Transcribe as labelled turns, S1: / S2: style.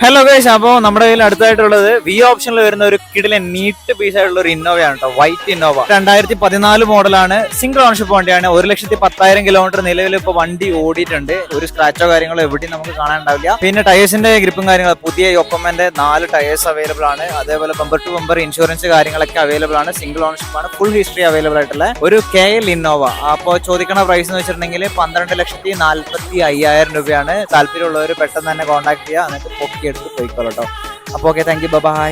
S1: Hello guys, അപ്പോൾ നമ്മുടെ കയ്യിൽ അടുത്തായിട്ടുള്ളത് വി ഓപ്ഷനിൽ വരുന്ന ഒരു കിടിലെ നീറ്റ് പീസ് ആയിട്ടുള്ള ഒരു ഇന്നോവയാണ് കേട്ടോ. വൈറ്റ് ഇന്നോവ 2014 മോഡലാണ്. സിംഗിൾ ഓണർഷിപ്പ് വണ്ടിയാണ്. 1,10,000 കിലോമീറ്റർ നിലവിൽ ഇപ്പോൾ വണ്ടി ഓടിയിട്ടുണ്ട്. ഒരു സ്ക്രാച്ചോ കാര്യങ്ങളോ എവിടെയും നമുക്ക് കാണാനുണ്ടാവില്ല. പിന്നെ ടയേഴ്സിന്റെ ഗ്രിപ്പും കാര്യങ്ങളും പുതിയ യൊക്കോമന്റെ 4 ടയേഴ്സ് അവൈലബിൾ ആണ്. അതേപോലെ ബമ്പർ ടു ബമ്പർ ഇൻഷുറൻസ് കാര്യങ്ങളൊക്കെ അവൈലബിൾ ആണ്. സിംഗിൾ ഓണർഷിപ്പ് ആണ്. ഫുൾ ഹിസ്റ്ററി അവൈലബിൾ ആയിട്ടുള്ള ഒരു KL ഇന്നോവ. അപ്പോൾ ചോദിക്കുന്ന പ്രൈസ് എന്ന് വെച്ചിട്ടുണ്ടെങ്കിൽ 12,45,000 രൂപയാണ്. താല്പര്യമുള്ളവർ പെട്ടെന്ന് തന്നെ കോൺടാക്ട് ചെയ്യുക, എന്നിട്ട് പൊക്കി എടുത്ത് പോയിക്കോളൂ കേട്ടോ. അപ്പോൾ ഓക്കെ, താങ്ക് യു, ബൈ.